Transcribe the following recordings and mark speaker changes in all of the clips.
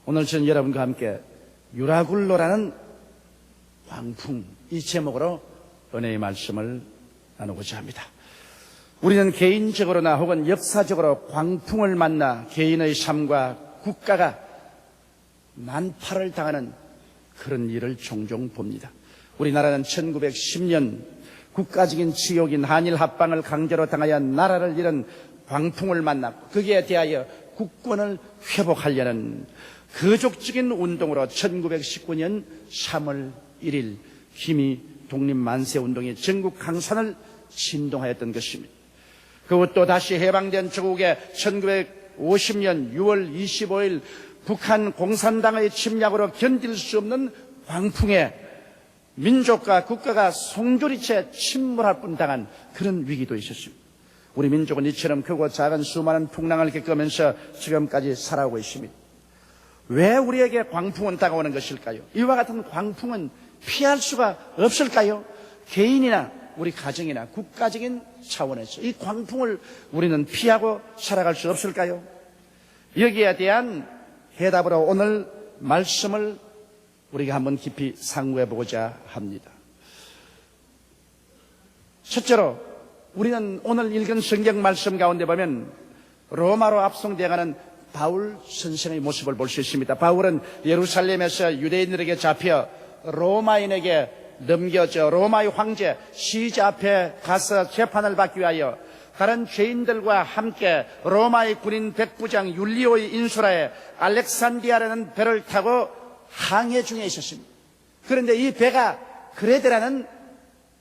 Speaker 1: 오늘 저는 여러분과 함께 유라굴로라는 광풍, 이 제목으로 은혜의 말씀을 나누고자 합니다. 우리는 개인적으로나 혹은 역사적으로 광풍을 만나 개인의 삶과 국가가 난파를 당하는 그런 일을 종종 봅니다. 우리나라는 1910년 국가적인 지옥인 한일 합방을 강제로 당하여 나라를 잃은 광풍을 만났고, 거기에 대하여 국권을 회복하려는 거족적인 운동으로 1919년 3월 1일 김이 독립만세운동이 전국 강산을 진동하였던 것입니다. 그것도 다시 해방된 조국에 1950년 6월 25일 북한 공산당의 침략으로 견딜 수 없는 광풍에 민족과 국가가 송두리째 침몰할 뻔당한 그런 위기도 있었습니다. 우리 민족은 이처럼 크고 작은 수많은 풍랑을 겪으면서 지금까지 살아오고 있습니다. 왜 우리에게 광풍은 다가오는 것일까요? 이와 같은 광풍은 피할 수가 없을까요? 개인이나 우리 가정이나 국가적인 차원에서 이 광풍을 우리는 피하고 살아갈 수 없을까요? 여기에 대한 해답으로 오늘 말씀을 우리가 한번 깊이 상고해 보고자 합니다. 첫째로 우리는 오늘 읽은 성경 말씀 가운데 보면 로마로 압송되어가는 바울 선생의 모습을 볼 수 있습니다. 바울은 예루살렘에서 유대인들에게 잡혀 로마인에게 넘겨져 로마의 황제 시자 앞에 가서 재판을 받기 위하여 다른 죄인들과 함께 로마의 군인 백부장 율리오의 인수라에 알렉산드리아라는 배를 타고 항해 중에 있었습니다. 그런데 이 배가 그레데라는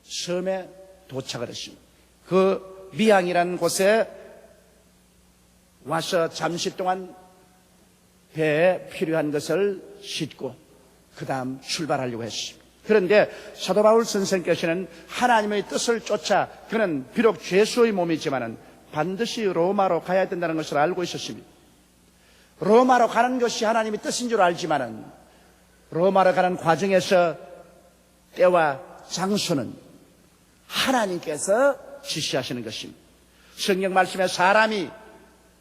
Speaker 1: 섬에 도착을 했습니다. 그 미항이라는 곳에 와서 잠시 동안 배에 필요한 것을 싣고 그 다음 출발하려고 했습니다. 그런데 사도 바울 선생께서는 하나님의 뜻을 쫓아 그는 비록 죄수의 몸이지만 반드시 로마로 가야 된다는 것을 알고 있었습니다. 로마로 가는 것이 하나님의 뜻인 줄 알지만 로마로 가는 과정에서 때와 장소는 하나님께서 지시하시는 것입니다. 성경 말씀에 사람이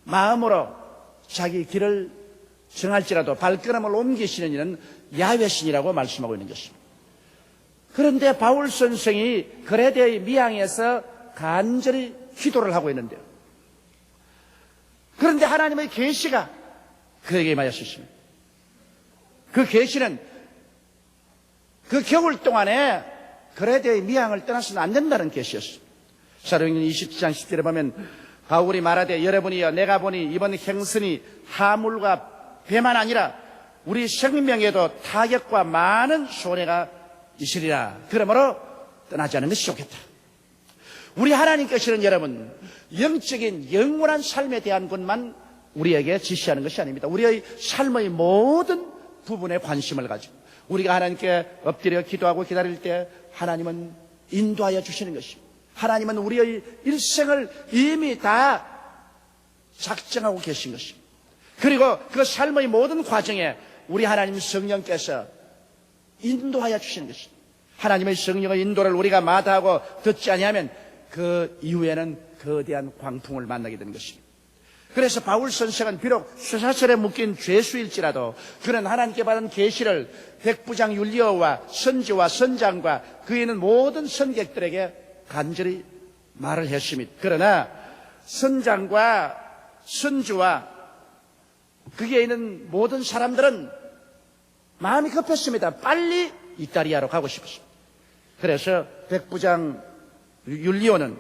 Speaker 1: 마음으로 자기 길을 정할지라도 발걸음을 옮기시는 이는 야훼신이라고 말씀하고 있는 것입니다. 그런데 바울 선생이 그레데의 미항에서 간절히 기도를 하고 있는데요. 그런데 하나님의 계시가 그에게 임하였습니다. 그 계시는 그 겨울 동안에 그레데의 미항을 떠나서는 안 된다는 계시였습니다. 사도행전 27장 10절에 보면 바울이 말하되 여러분이여 내가 보니 이번 행선이 하물과 배만 아니라 우리 생명에도 타격과 많은 손해가 있으리라. 그러므로 떠나지 않는 것이 좋겠다. 우리 하나님께서는 여러분 영적인 영원한 삶에 대한 것만 우리에게 지시하는 것이 아닙니다. 우리의 삶의 모든 부분에 관심을 가지고 우리가 하나님께 엎드려 기도하고 기다릴 때 하나님은 인도하여 주시는 것입니다. 하나님은 우리의 일생을 이미 다 작정하고 계신 것입니다. 그리고 그 삶의 모든 과정에 우리 하나님 성령께서 인도하여 주시는 것입니다. 하나님의 성령의 인도를 우리가 마다하고 듣지 아니하면 그 이후에는 거대한 광풍을 만나게 되는 것입니다. 그래서 바울 선생은 비록 쇠사슬에 묶인 죄수일지라도 그는 하나님께 받은 계시를 백부장 율리오와 선지와 선장과 그에 있는 모든 선객들에게 간절히 말을 했습니다. 그러나 선장과 선주와 그게 있는 모든 사람들은 마음이 급했습니다. 빨리 이탈리아로 가고 싶었습니다. 그래서 백부장 율리오는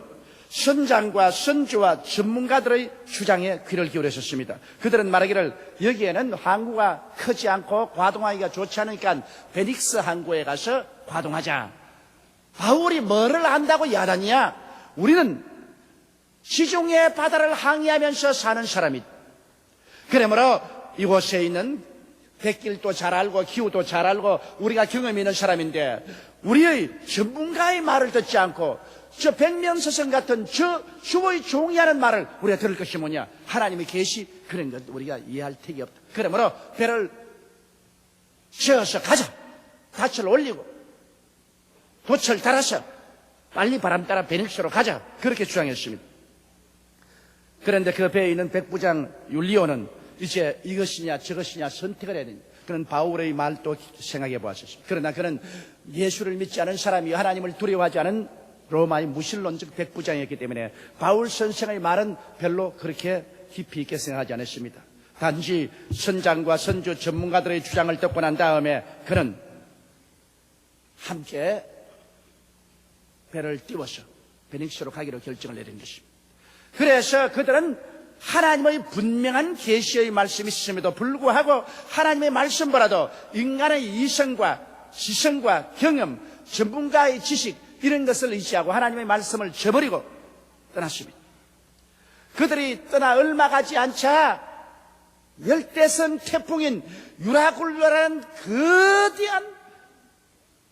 Speaker 1: 선장과 선주와 전문가들의 주장에 귀를 기울였었습니다. 그들은 말하기를 여기에는 항구가 크지 않고 과동하기가 좋지 않으니까 베닉스 항구에 가서 과동하자. 바울이 뭐를 안다고 야단이야? 우리는 지중해 바다를 항해하면서 사는 사람이다. 그러므로 이곳에 있는 백길도 잘 알고 기후도 잘 알고 우리가 경험이 있는 사람인데 우리의 전문가의 말을 듣지 않고 저 백명서성 같은 저 주의 종이 하는 말을 우리가 들을 것이 뭐냐? 하나님의 계시 그런 것 우리가 이해할 택이 없다. 그러므로 배를 지어서 가자. 닻을 올리고 돛을 달아서 빨리 바람 따라 베닉스로 가자. 그렇게 주장했습니다. 그런데 그 배에 있는 백부장 율리오는 이제 이것이냐 저것이냐 선택을 해야 됩니다. 그런 바울의 말도 생각해 보았습니다. 그러나 그는 예수를 믿지 않은 사람이 하나님을 두려워하지 않은 로마의 무신론적 백부장이었기 때문에 바울 선생의 말은 별로 그렇게 깊이 있게 생각하지 않았습니다. 단지 선장과 선주 전문가들의 주장을 듣고 난 다음에 그는 함께 배를 띄워서 베닉스로 가기로 결정을 내린 것입니다. 그래서 그들은 하나님의 분명한 계시의 말씀이 있음에도 불구하고 하나님의 말씀보다도 인간의 이성과 지성과 경험, 전문가의 지식 이런 것을 의지하고 하나님의 말씀을 저버리고 떠났습니다. 그들이 떠나 얼마 가지 않자 열대성 태풍인 유라굴라라는 거대한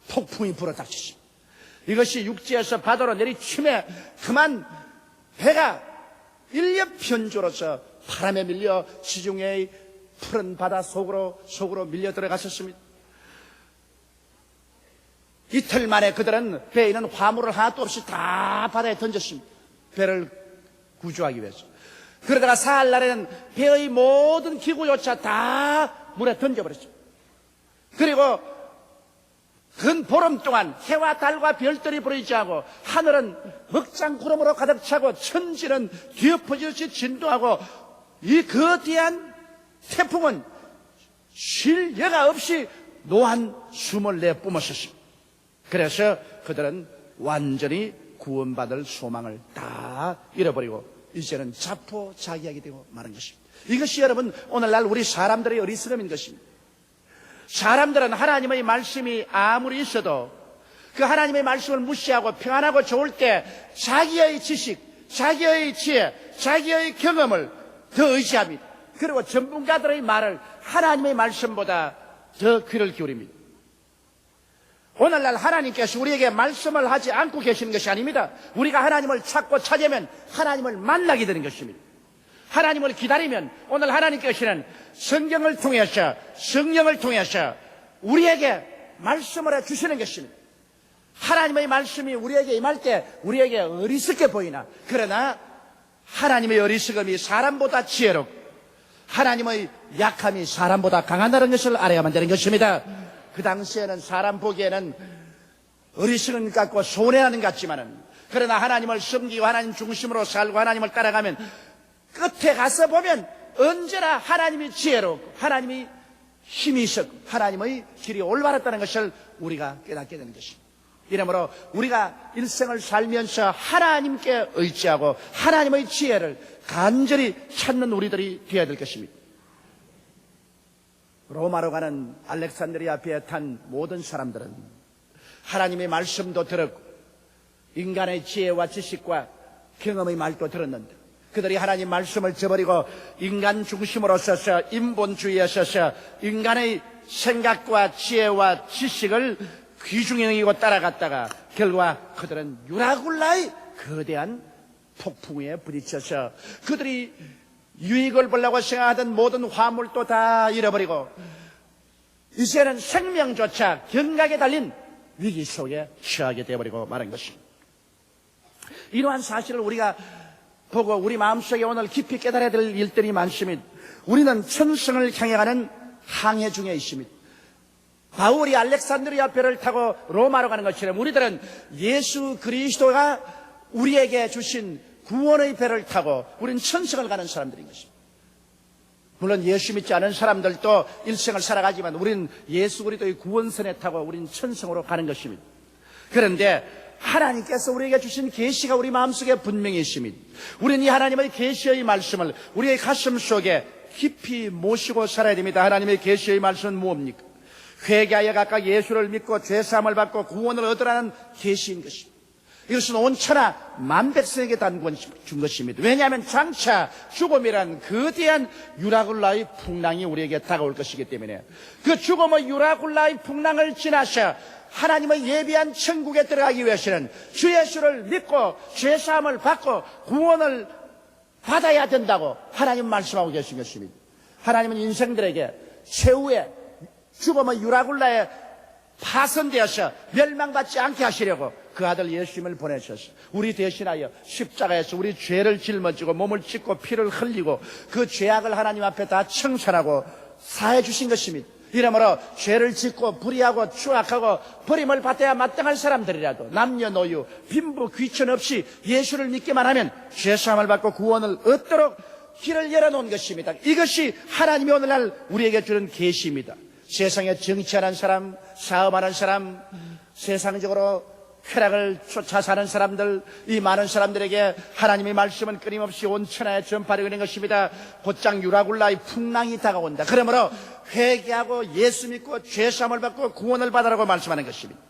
Speaker 1: 폭풍이 불어닥쳤습니다. 이것이 육지에서 바다로 내리치며 그만 배가 일렵 편조로서 바람에 밀려 지중해의 푸른 바다 속으로 밀려 들어갔었습니다. 이틀 만에 그들은 배에 있는 화물을 하나도 없이 다 바다에 던졌습니다. 배를 구조하기 위해서. 그러다가 사흘날에는 배의 모든 기구조차 다 물에 던져버렸습니다. 그리고 근 보름 동안 해와 달과 별들이 보이지 않고 하늘은 먹장 구름으로 가득 차고 천지는 뒤엎어지듯이 진동하고 이 거대한 태풍은 쉴 여가 없이 노한 숨을 내뿜었습니다. 그래서 그들은 완전히 구원받을 소망을 다 잃어버리고 이제는 자포자기하게 되고 마는 것입니다. 이것이 여러분 오늘날 우리 사람들의 어리석음인 것입니다. 사람들은 하나님의 말씀이 아무리 있어도 그 하나님의 말씀을 무시하고 평안하고 좋을 때 자기의 지식, 자기의 지혜, 자기의 경험을 더 의지합니다. 그리고 전문가들의 말을 하나님의 말씀보다 더 귀를 기울입니다. 오늘날 하나님께서 우리에게 말씀을 하지 않고 계시는 것이 아닙니다. 우리가 하나님을 찾고 찾으면 하나님을 만나게 되는 것입니다. 하나님을 기다리면 오늘 하나님께서는 성경을 통해서 성령을 통해서 우리에게 말씀을 해주시는 것입니다. 하나님의 말씀이 우리에게 임할 때 우리에게 어리석게 보이나 그러나 하나님의 어리석음이 사람보다 지혜롭고 하나님의 약함이 사람보다 강하다는 것을 알아야만 되는 것입니다. 그 당시에는 사람 보기에는 어리석은 것 같고 손해하는 것 같지만은 그러나 하나님을 섬기고 하나님 중심으로 살고 하나님을 따라가면 끝에 가서 보면 언제나 하나님이 지혜롭고 하나님이 힘이 있었고 하나님의 길이 올바랐다는 것을 우리가 깨닫게 되는 것입니다. 이러므로 우리가 일생을 살면서 하나님께 의지하고 하나님의 지혜를 간절히 찾는 우리들이 되어야 될 것입니다. 로마로 가는 알렉산드리아 배에 탄 모든 사람들은 하나님의 말씀도 들었고 인간의 지혜와 지식과 경험의 말도 들었는데 그들이 하나님 말씀을 저버리고 인간 중심으로 서서 인본주의에 서서 인간의 생각과 지혜와 지식을 귀중히 여기고 따라갔다가 결과 그들은 유라굴라의 거대한 폭풍 위에 부딪혀서 그들이 유익을 보려고 생각하던 모든 화물도 다 잃어버리고 이제는 생명조차 경각에 달린 위기 속에 처하게 되어버리고 말한 것입니다. 이러한 사실을 우리가 보고 우리 마음속에 오늘 깊이 깨달아야 될 일들이 많습니다. 우리는 천성을 향해 가는 항해 중에 있습니다. 바울이 알렉산드리아 배를 타고 로마로 가는 것처럼 우리들은 예수 그리스도가 우리에게 주신 구원의 배를 타고 우리는 천성을 가는 사람들인 것입니다. 물론 예수 믿지 않은 사람들도 일생을 살아가지만 우리는 예수 그리스도의 구원선에 타고 우리는 천성으로 가는 것입니다. 그런데 하나님께서 우리에게 주신 계시가 우리 마음속에 분명히 있습니다. 우리는 이 하나님의 계시의 말씀을 우리의 가슴 속에 깊이 모시고 살아야 됩니다. 하나님의 계시의 말씀은 무엇입니까? 회개하여 각각 예수를 믿고 죄사함을 받고 구원을 얻으라는 계시인 것입니다. 이것은 온 천하 만백성에게 단권 준 것입니다. 왜냐하면 장차 죽음이란 거대한 유라굴라의 풍랑이 우리에게 다가올 것이기 때문에 그 죽음의 유라굴라의 풍랑을 지나서 하나님의 예비한 천국에 들어가기 위해서는 주 예수를 믿고 죄사함을 받고 구원을 받아야 된다고 하나님 말씀하고 계신 것입니다. 하나님은 인생들에게 최후의 죽음의 유라굴라에 파손되어서 멸망받지 않게 하시려고 그 아들 예수님을 보내셨어요. 우리 대신하여 십자가에서 우리 죄를 짊어지고 몸을 찢고 피를 흘리고 그 죄악을 하나님 앞에 다 청산하고 사해 주신 것입니다. 이러므로 죄를 짓고 불의하고 추악하고 버림을 받아야 마땅한 사람들이라도 남녀노유 빈부 귀천 없이 예수를 믿기만 하면 죄사함을 받고 구원을 얻도록 길을 열어놓은 것입니다. 이것이 하나님이 오늘날 우리에게 주는 계시입니다. 세상에 정치하는 사람, 사업하는 사람, 세상적으로 쾌락을 쫓아 사는 사람들, 이 많은 사람들에게 하나님의 말씀은 끊임없이 온 천하에 전파되고 있는 것입니다. 곧장 유라굴라의 풍랑이 다가온다. 그러므로 회개하고 예수 믿고 죄사함을 받고 구원을 받으라고 말씀하는 것입니다.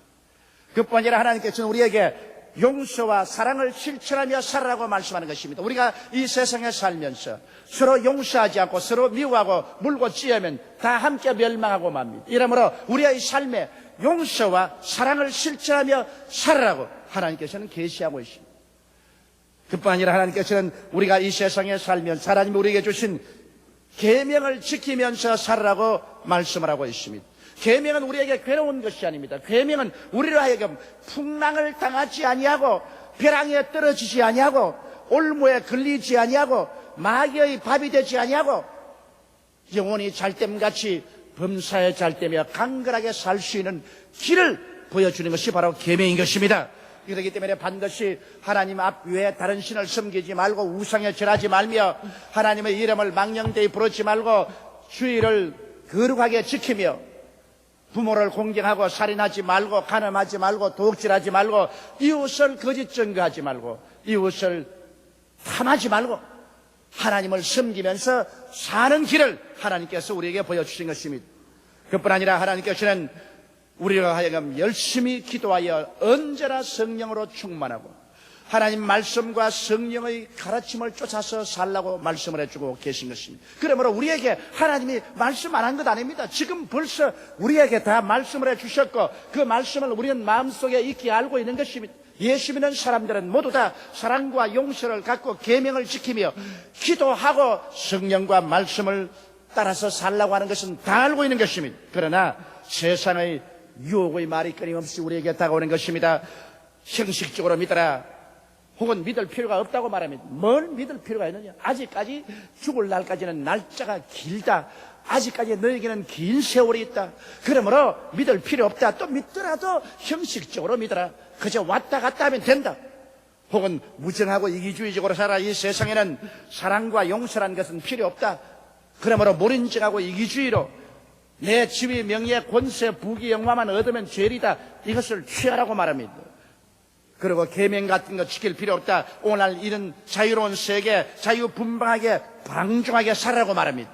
Speaker 1: 그뿐 아니라 하나님께서는 우리에게 용서와 사랑을 실천하며 살아라고 말씀하는 것입니다. 우리가 이 세상에 살면서 서로 용서하지 않고 서로 미워하고 물고 찌으면 다 함께 멸망하고 맙니다. 이러므로 우리의 삶에 용서와 사랑을 실천하며 살아라고 하나님께서는 계시하고 있습니다. 그뿐 아니라 하나님께서는 우리가 이 세상에 살면서 하나님이 우리에게 주신 계명을 지키면서 살아라고 말씀을 하고 있습니다. 계명은 우리에게 괴로운 것이 아닙니다. 계명은 우리로 하여금 풍랑을 당하지 아니하고 벼랑에 떨어지지 아니하고 올무에 걸리지 아니하고 마귀의 밥이 되지 아니하고 영원히 잘됨같이 범사에 잘되며 강건하게 살 수 있는 길을 보여주는 것이 바로 계명인 것입니다. 그렇기 때문에 반드시 하나님 앞 외에 다른 신을 섬기지 말고 우상에 절하지 말며 하나님의 이름을 망령되이 부르지 말고 주의를 거룩하게 지키며 부모를 공경하고 살인하지 말고 간음하지 말고 도둑질하지 말고 이웃을 거짓 증거하지 말고 이웃을 탐하지 말고 하나님을 섬기면서 사는 길을 하나님께서 우리에게 보여주신 것입니다. 그뿐 아니라 하나님께서는 우리가 하여금 열심히 기도하여 언제나 성령으로 충만하고 하나님 말씀과 성령의 가르침을 쫓아서 살라고 말씀을 해주고 계신 것입니다. 그러므로 우리에게 하나님이 말씀 안 한 것 아닙니다. 지금 벌써 우리에게 다 말씀을 해주셨고 그 말씀을 우리는 마음속에 익히 알고 있는 것입니다. 예수 믿는 사람들은 모두 다 사랑과 용서를 갖고 계명을 지키며 기도하고 성령과 말씀을 따라서 살라고 하는 것은 다 알고 있는 것입니다. 그러나 세상의 유혹의 말이 끊임없이 우리에게 다가오는 것입니다. 형식적으로 믿어라 혹은 믿을 필요가 없다고 말합니다. 뭘 믿을 필요가 있느냐? 아직까지 죽을 날까지는 날짜가 길다. 아직까지 너에게는 긴 세월이 있다. 그러므로 믿을 필요 없다. 또 믿더라도 형식적으로 믿어라. 그저 왔다 갔다 하면 된다. 혹은 무정하고 이기주의적으로 살아. 이 세상에는 사랑과 용서라는 것은 필요 없다. 그러므로 몰인정하고 이기주의로 내 지위, 명예, 권세, 부귀, 영화만 얻으면 죄리다. 이것을 취하라고 말합니다. 그리고 계명 같은 거 지킬 필요 없다. 오늘 이런 자유로운 세계, 자유분방하게 방종하게 살아라고 말합니다.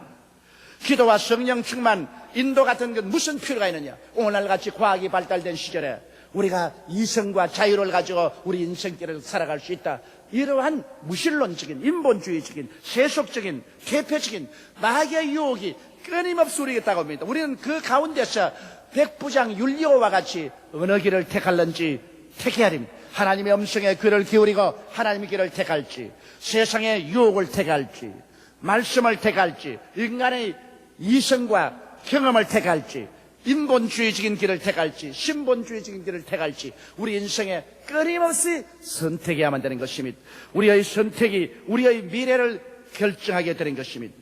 Speaker 1: 기도와 성령 충만, 인도 같은 건 무슨 필요가 있느냐? 오늘같이 과학이 발달된 시절에 우리가 이성과 자유를 가지고 우리 인생길을 살아갈 수 있다. 이러한 무신론적인, 인본주의적인, 세속적인, 개폐적인 마귀의 유혹이 끊임없이 우리에게 다가옵니다. 우리는 그 가운데서 백부장 율리오와 같이 어느 길을 택할는지 택해야 됩니다. 하나님의 음성에 귀를 기울이고 하나님의 길을 택할지, 세상의 유혹을 택할지, 말씀을 택할지, 인간의 이성과 경험을 택할지, 인본주의적인 길을 택할지, 신본주의적인 길을 택할지, 우리 인생에 끊임없이 선택해야만 되는 것입니다. 우리의 선택이 우리의 미래를 결정하게 되는 것입니다.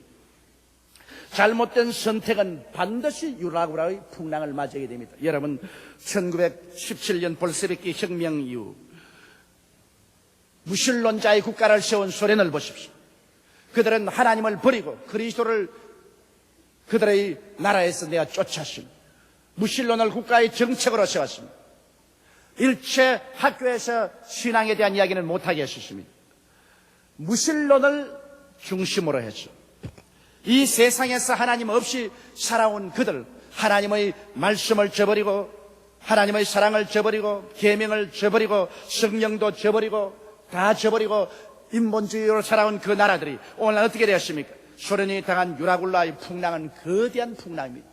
Speaker 1: 잘못된 선택은 반드시 유라굴라의 풍랑을 맞이하게 됩니다. 여러분, 1917년 볼셰비키 혁명 이후 무신론자의 국가를 세운 소련을 보십시오. 그들은 하나님을 버리고 그리스도를 그들의 나라에서 내어 쫓았습니다. 무신론을 국가의 정책으로 세웠습니다. 일체 학교에서 신앙에 대한 이야기는 못하게 했었습니다. 무신론을 중심으로 했죠. 이 세상에서 하나님 없이 살아온 그들, 하나님의 말씀을 저버리고 하나님의 사랑을 저버리고 계명을 저버리고 성령도 저버리고 다 저버리고 인본주의로 살아온 그 나라들이 오늘 어떻게 되었습니까? 소련이 당한 유라굴라의 풍랑은 거대한 풍랑입니다.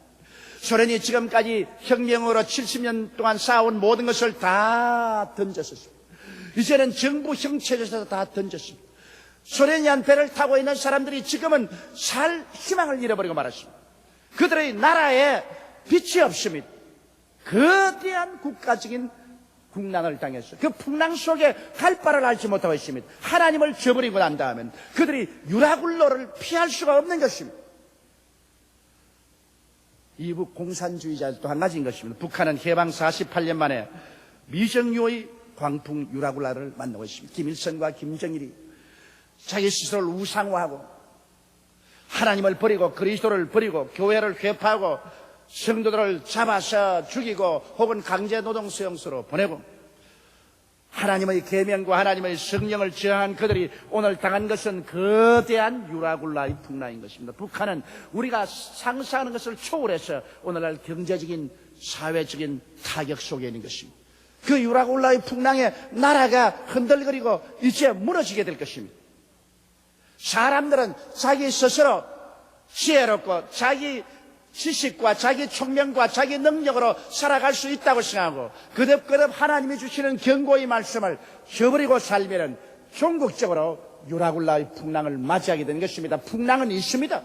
Speaker 1: 소련이 지금까지 혁명으로 70년 동안 쌓아온 모든 것을 다 던졌습니다. 이제는 정부 형체에서 다 던졌습니다. 소련이 한 배를 타고 있는 사람들이 지금은 살 희망을 잃어버리고 말았습니다. 그들의 나라에 빛이 없습니다. 거대한 국가적인 국난을 당했어요. 그 풍랑 속에 갈 바를 알지 못하고 있습니다. 하나님을 저버리고 난 다음엔 그들이 유라굴로를 피할 수가 없는 것입니다. 이북 공산주의자도 한 가지인 것입니다. 북한은 해방 48년 만에 미정유의 광풍 유라굴라를 만나고 있습니다. 김일성과 김정일이 자기 스스로를 우상화하고 하나님을 버리고 그리스도를 버리고 교회를 회파하고 성도들을 잡아서 죽이고 혹은 강제노동 수용소로 보내고 하나님의 계명과 하나님의 성령을 저항한 그들이 오늘 당한 것은 거대한 유라굴라의 풍랑인 것입니다. 북한은 우리가 상상하는 것을 초월해서 오늘날 경제적인 사회적인 타격 속에 있는 것입니다. 그 유라굴라의 풍랑에 나라가 흔들거리고 이제 무너지게 될 것입니다. 사람들은 자기 스스로 지혜롭고 자기 지식과 자기 총명과 자기 능력으로 살아갈 수 있다고 생각하고 그듭그듭 하나님이 주시는 경고의 말씀을 저버리고 살면은 종국적으로 유라굴라의 풍랑을 맞이하게 되는 것입니다. 풍랑은 있습니다.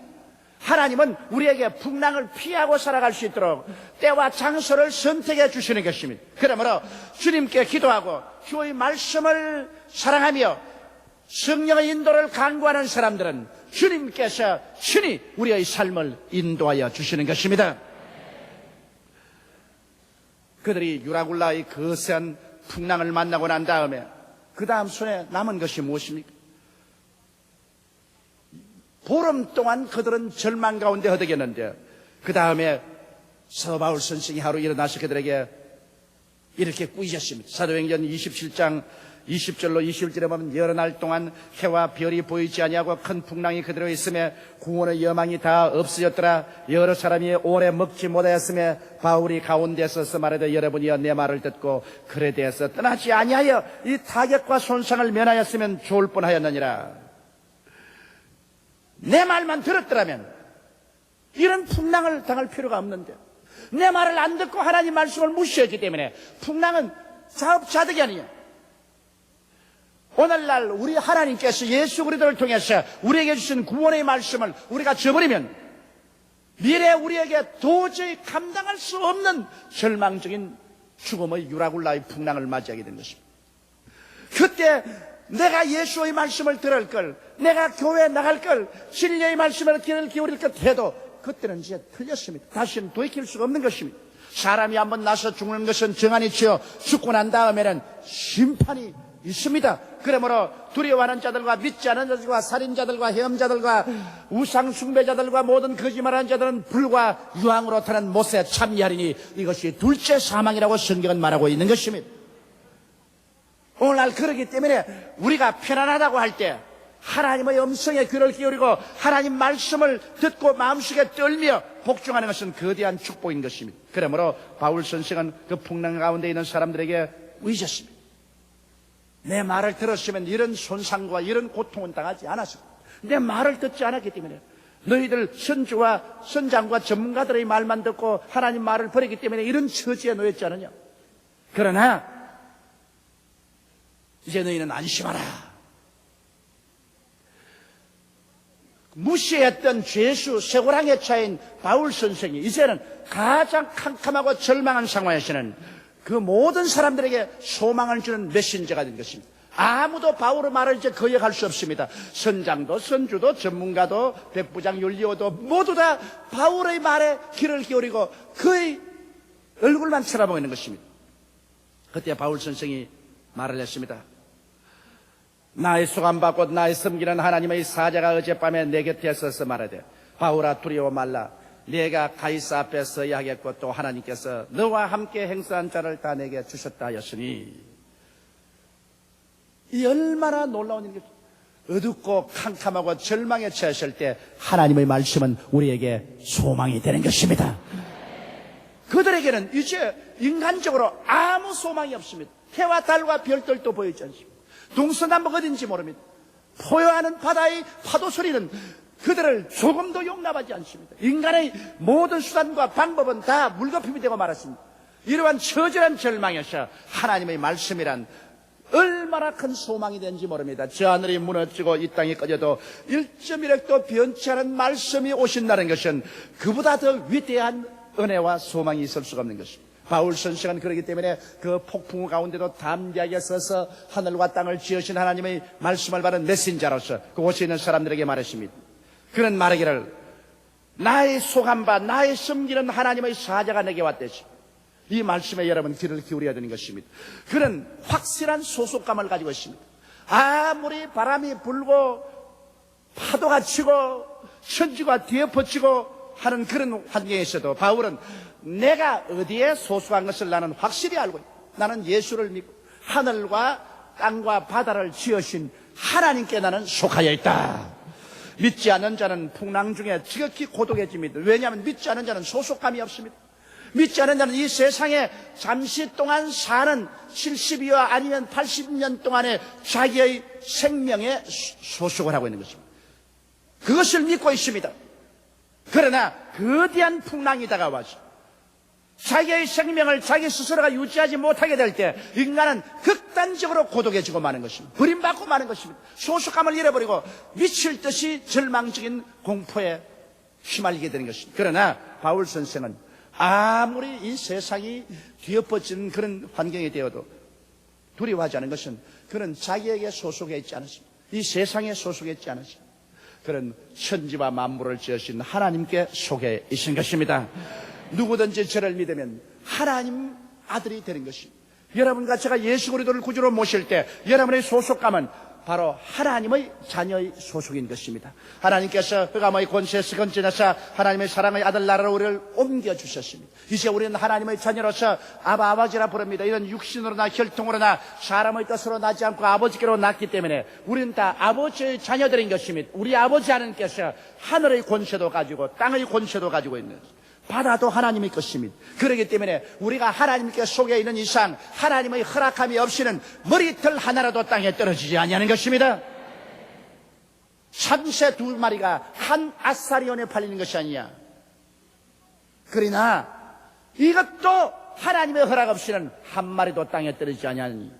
Speaker 1: 하나님은 우리에게 풍랑을 피하고 살아갈 수 있도록 때와 장소를 선택해 주시는 것입니다. 그러므로 주님께 기도하고 주의 말씀을 사랑하며 성령의 인도를 간구하는 사람들은 주님께서 친히 우리의 삶을 인도하여 주시는 것입니다. 그들이 유라굴라의 거센 풍랑을 만나고 난 다음에 그 다음 손에 남은 것이 무엇입니까? 보름 동안 그들은 절망 가운데 허덕였는데 그 다음에 사도 바울 선생이 하루 일어나서 그들에게 이렇게 꾸짖었습니다. 사도행전 27장 20절로 21절에 보면 여러 날 동안 해와 별이 보이지 아니하고 큰 풍랑이 그대로 있음에 구원의 여망이 다 없어졌더라. 여러 사람이 오래 먹지 못하였음에 바울이 가운데 서서 말하되 여러분이여 내 말을 듣고 그에 대해서 떠나지 아니하여 이 타격과 손상을 면하였으면 좋을 뻔하였느니라. 내 말만 들었더라면 이런 풍랑을 당할 필요가 없는데 내 말을 안 듣고 하나님 말씀을 무시했기 때문에 풍랑은 자업자득이 아니에요. 오늘날 우리 하나님께서 예수 그리스도를 통해서 우리에게 주신 구원의 말씀을 우리가 저버리면 미래에 우리에게 도저히 감당할 수 없는 절망적인 죽음의 유라굴라의 풍랑을 맞이하게 된 것입니다. 그때 내가 예수의 말씀을 들을 걸, 내가 교회에 나갈 걸, 진리의 말씀을 귀를 기울일 것 해도 그때는 이제 틀렸습니다. 다시는 돌이킬 수가 없는 것입니다. 사람이 한번 나서 죽는 것은 정한이지요. 죽고 난 다음에는 심판이 있습니다. 그러므로 두려워하는 자들과 믿지 않는 자들과 살인자들과 헤엄자들과 우상 숭배자들과 모든 거짓말하는 자들은 불과 유황으로 타는 못에 참여하리니 이것이 둘째 사망이라고 성경은 말하고 있는 것입니다. 오늘날 그러기 때문에 우리가 편안하다고 할 때 하나님의 음성에 귀를 기울이고 하나님 말씀을 듣고 마음속에 떨며 복종하는 것은 거대한 축복인 것입니다. 그러므로 바울 선생은 그 풍랑 가운데 있는 사람들에게 위졌습니다. 내 말을 들었으면 이런 손상과 이런 고통은 당하지 않았어. 내 말을 듣지 않았기 때문에 너희들 선주와 선장과 전문가들의 말만 듣고 하나님 말을 버리기 때문에 이런 처지에 놓였지 않느냐. 그러나 이제 너희는 안심하라. 무시했던 죄수 쇠고랑에 차인 바울 선생이 이제는 가장 캄캄하고 절망한 상황에서는 그 모든 사람들에게 소망을 주는 메신저가 된 것입니다. 아무도 바울의 말을 이제 거역할 수 없습니다. 선장도 선주도 전문가도 백부장 윤리호도 모두 다 바울의 말에 귀를 기울이고 그의 얼굴만 쳐다보고 있는 것입니다. 그때 바울 선생이 말을 했습니다. 나의 소감받고 나의 섬기는 하나님의 사자가 어젯밤에 내 곁에 서서 말하되 바울아 두려워 말라. 내가 가이사 앞에 서야 하겠고 또 하나님께서 너와 함께 행사한 자를 다 내게 주셨다 하였으니 이 얼마나 놀라운 일이겠습니까? 어둡고 캄캄하고 절망에 처했을 때 하나님의 말씀은 우리에게 소망이 되는 것입니다. 그들에게는 이제 인간적으로 아무 소망이 없습니다. 해와 달과 별들도 보이지 않습니다. 동서남북 어딘지 모릅니다. 포효하는 바다의 파도 소리는 그들을 조금도 용납하지 않습니다. 인간의 모든 수단과 방법은 다 물거품이 되고 말았습니다. 이러한 처절한 절망에서 하나님의 말씀이란 얼마나 큰 소망이 되는지 모릅니다. 저 하늘이 무너지고 이 땅이 꺼져도 1.1핵도 변치 않은 말씀이 오신다는 것은 그보다 더 위대한 은혜와 소망이 있을 수가 없는 것입니다. 바울 선생은 그렇기 때문에 그 폭풍 가운데도 담대하게 서서 하늘과 땅을 지으신 하나님의 말씀을 받은 메신저로서 그곳에 있는 사람들에게 말했습니다. 그는 말하기를 나의 소감바 나의 섬기는 하나님의 사자가 내게 왔듯이 이 말씀에 여러분 귀를 기울여야 되는 것입니다. 그는 확실한 소속감을 가지고 있습니다. 아무리 바람이 불고 파도가 치고 천지가 뒤엎어지고 하는 그런 환경에 있어도 바울은 내가 어디에 소속한 것을 나는 확실히 알고 있다. 나는 예수를 믿고 하늘과 땅과 바다를 지으신 하나님께 나는 속하여 있다. 믿지 않는 자는 풍랑 중에 지극히 고독해집니다. 왜냐하면 믿지 않는 자는 소속감이 없습니다. 믿지 않는 자는 이 세상에 잠시 동안 사는 70이와 아니면 80년 동안의 자기의 생명에 소속을 하고 있는 것입니다. 그것을 믿고 있습니다. 그러나 거대한 풍랑이 다가와서 자기의 생명을 자기 스스로가 유지하지 못하게 될 때 인간은 극단적으로 고독해지고 마는 것입니다. 버림받고 마는 것입니다. 소속감을 잃어버리고 미칠 듯이 절망적인 공포에 휘말리게 되는 것입니다. 그러나 바울 선생은 아무리 이 세상이 뒤엎어지는 그런 환경이 되어도 두려워하지 않은 것은 그는 자기에게 소속해 있지 않았습니다. 이 세상에 소속해 있지 않았습니다. 그런 천지와 만물을 지으신 하나님께 속해 있는 것입니다. 누구든지 저를 믿으면 하나님 아들이 되는 것입니다. 여러분과 제가 예수 그리스도를 구주로 모실 때 여러분의 소속감은 바로 하나님의 자녀의 소속인 것입니다. 하나님께서 흑암의 권세에서 건져내사 하나님의 사랑의 아들 나라로 우리를 옮겨주셨습니다. 이제 우리는 하나님의 자녀로서 아버지라 부릅니다. 이런 육신으로나 혈통으로나 사람의 뜻으로 나지 않고 아버지께로 났기 때문에 우리는 다 아버지의 자녀들인 것입니다. 우리 아버지 하나님께서 하늘의 권세도 가지고 땅의 권세도 가지고 있는 바다도 하나님의 것입니다. 그렇기 때문에 우리가 하나님께 속해 있는 이상 하나님의 허락함이 없이는 머리털 하나라도 땅에 떨어지지 아니하는 것입니다. 참새 2마리가 한 아사리온에 팔리는 것이 아니냐. 그러나 이것도 하나님의 허락 없이는 한 마리도 땅에 떨어지지 아니하니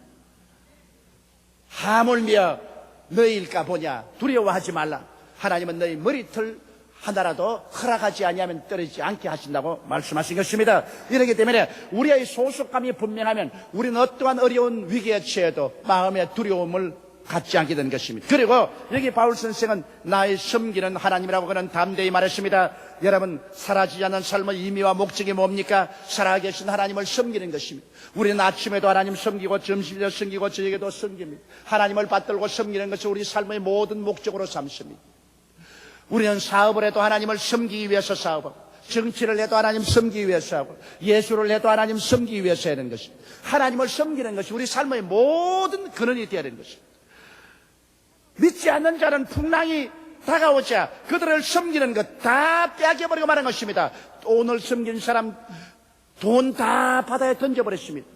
Speaker 1: 하물며 너희일까 보냐. 두려워하지 말라. 하나님은 너희 머리털 하나라도 허락하지 아니하면 떨어지지 않게 하신다고 말씀하신 것입니다. 이렇기 때문에 우리의 소속감이 분명하면 우리는 어떠한 어려운 위기에 처해도 마음의 두려움을 갖지 않게 되는 것입니다. 그리고 여기 바울 선생은 나의 섬기는 하나님이라고 그는 담대히 말했습니다. 여러분, 사라지지 않는 삶의 의미와 목적이 뭡니까? 살아계신 하나님을 섬기는 것입니다. 우리는 아침에도 하나님 섬기고 점심에도 섬기고 저녁에도 섬깁니다. 하나님을 받들고 섬기는 것이 우리 삶의 모든 목적으로 삼습니다. 우리는 사업을 해도 하나님을 섬기기 위해서 사업하고 정치를 해도 하나님 섬기기 위해서 하고 예술을 해도 하나님 섬기기 위해서 하는 것입니다. 하나님을 섬기는 것이 우리 삶의 모든 근원이 되어야 되는 것입니다. 믿지 않는 자는 풍랑이 다가오자 그들을 섬기는 것 다 빼앗겨버리고 마는 것입니다. 돈을 섬기는 사람 돈 다 바다에 던져버렸습니다.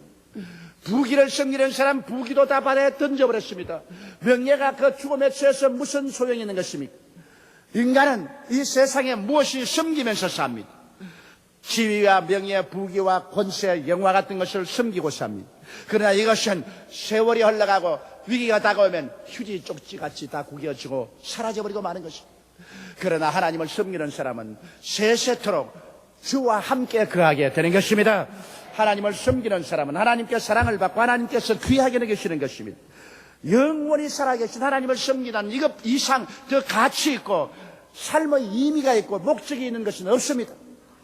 Speaker 1: 부귀를 섬기는 사람 부귀도 다 바다에 던져버렸습니다. 명예가 그 죽음에 처해서 무슨 소용이 있는 것입니까? 인간은 이 세상에 무엇이 섬기면서 삽니다. 지위와 명예, 부귀와 권세, 영화 같은 것을 섬기고 삽니다. 그러나 이것은 세월이 흘러가고 위기가 다가오면 휴지 쪽지같이 다 구겨지고 사라져버리고 마는 것입니다. 그러나 하나님을 섬기는 사람은 세세토록 주와 함께 거하게 되는 것입니다. 하나님을 섬기는 사람은 하나님께 사랑을 받고 하나님께서 귀하게 여기시는 것입니다. 영원히 살아계신 하나님을 섬기는 이것 이상 더 가치 있고 삶의 의미가 있고 목적이 있는 것은 없습니다.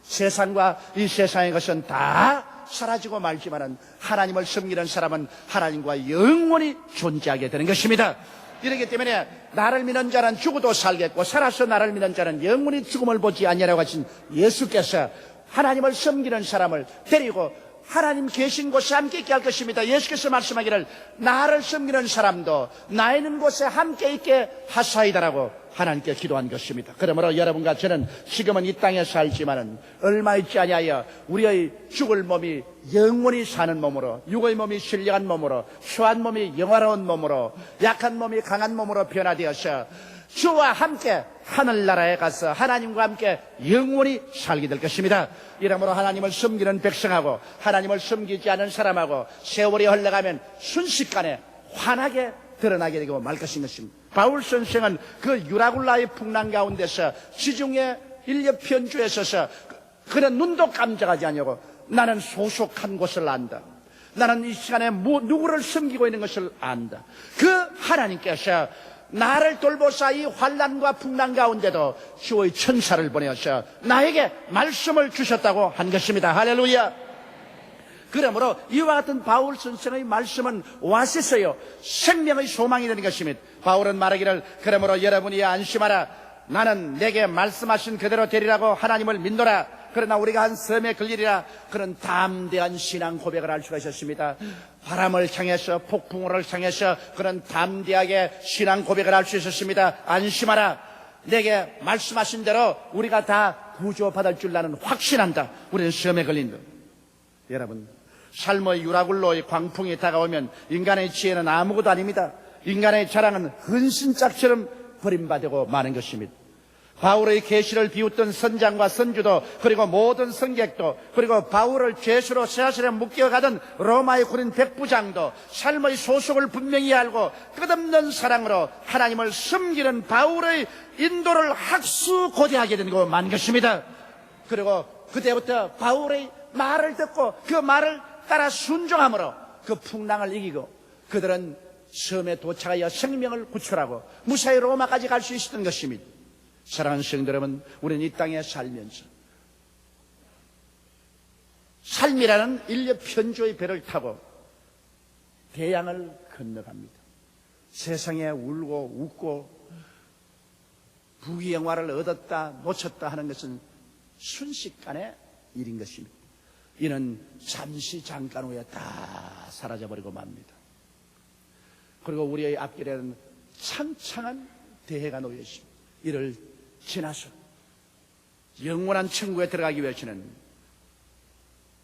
Speaker 1: 세상과 이 세상의 것은 다 사라지고 말지만은 하나님을 섬기는 사람은 하나님과 영원히 존재하게 되는 것입니다. 이렇기 때문에 나를 믿는 자는 죽어도 살겠고 살아서 나를 믿는 자는 영원히 죽음을 보지 아니하라고 하신 예수께서 하나님을 섬기는 사람을 데리고 하나님 계신 곳에 함께 있게 할 것입니다. 예수께서 말씀하기를 나를 섬기는 사람도 나 있는 곳에 함께 있게 하사이다라고 하나님께 기도한 것입니다. 그러므로 여러분과 저는 지금은 이 땅에 살지만은 얼마 있지 아니하여 우리의 죽을 몸이 영원히 사는 몸으로 육의 몸이 신령한 몸으로 수한 몸이 영화로운 몸으로 약한 몸이 강한 몸으로 변화되어서 주와 함께 하늘나라에 가서 하나님과 함께 영원히 살게 될 것입니다. 이러므로 하나님을 섬기는 백성하고 하나님을 섬기지 않은 사람하고 세월이 흘러가면 순식간에 환하게 드러나게 되고 말 것입니다. 바울 선생은 그 유라굴라의 풍랑 가운데서 지중해 인력 편주에 서서 그런 눈도 깜짝하지 아니하고 나는 소속한 곳을 안다. 나는 이 시간에 누구를 섬기고 있는 것을 안다. 그 하나님께서 나를 돌보사 이 환난과 풍랑 가운데도 주의 천사를 보내어서 나에게 말씀을 주셨다고 한 것입니다. 할렐루야. 그러므로 이와 같은 바울 선생의 말씀은 오아시스요, 생명의 소망이 되는 것입니다. 바울은 말하기를, 그러므로 여러분이 안심하라. 나는 내게 말씀하신 그대로 되리라고 하나님을 믿노라. 그러나 우리가 한 섬에 걸리리라. 그런 담대한 신앙 고백을 할 수가 있었습니다. 바람을 향해서, 폭풍우를 향해서 그런 담대하게 신앙 고백을 할 수 있었습니다. 안심하라. 내게 말씀하신 대로 우리가 다 구조받을 줄 나는 확신한다. 우리는 섬에 걸린다. 여러분, 삶의 유라굴로의 광풍이 다가오면 인간의 지혜는 아무것도 아닙니다. 인간의 자랑은 헌신짝처럼 버림받고 마는 것입니다. 바울의 계시를 비웃던 선장과 선주도, 그리고 모든 성객도, 그리고 바울을 죄수로 쇠사슬에 묶여가던 로마의 군인 백부장도 삶의 소속을 분명히 알고 끝없는 사랑으로 하나님을 섬기는 바울의 인도를 학수고대하게 된 거 만 것입니다. 그리고 그때부터 바울의 말을 듣고 그 말을 따라 순종함으로 그 풍랑을 이기고 그들은 섬에 도착하여 생명을 구출하고 무사히 로마까지 갈 수 있었던 것입니다. 사랑하는 성도 여러분, 우리는 이 땅에 살면서 삶이라는 인력 편조의 배를 타고 대양을 건너갑니다. 세상에 울고 웃고 부귀영화를 얻었다 놓쳤다 하는 것은 순식간의 일인 것입니다. 이는 잠시 잠깐 후에 다 사라져버리고 맙니다. 그리고 우리의 앞길에는 창창한 대해가 놓여 있습니다. 이를 지나서 영원한 천국에 들어가기 위해서는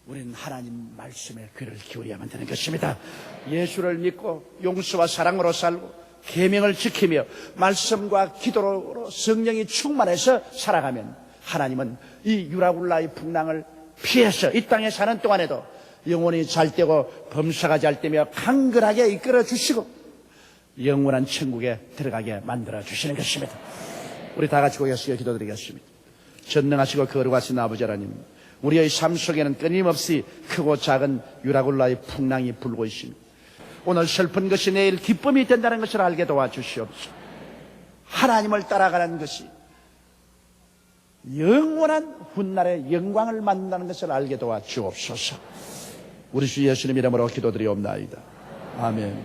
Speaker 1: 우리는 하나님 말씀에 귀를 기울여야만 되는 것입니다. 예수를 믿고 용서와 사랑으로 살고 계명을 지키며 말씀과 기도로 성령이 충만해서 살아가면 하나님은 이 유라굴라의 풍랑을 피해서 이 땅에 사는 동안에도 영혼이 잘되고 범사가 잘되며 강건하게 이끌어 주시고 영원한 천국에 들어가게 만들어 주시는 것입니다. 우리 다 같이 고개숙여 기도드리겠습니다. 전능하시고 거룩하신 아버지 하나님, 우리의 삶 속에는 끊임없이 크고 작은 유라굴라의 풍랑이 불고 있습니다. 오늘 슬픈 것이 내일 기쁨이 된다는 것을 알게 도와주시옵소서. 하나님을 따라가는 것이 영원한 훗날의 영광을 만나는 것을 알게 도와주옵소서. 우리 주 예수님 이름으로 기도드리옵나이다. 아멘.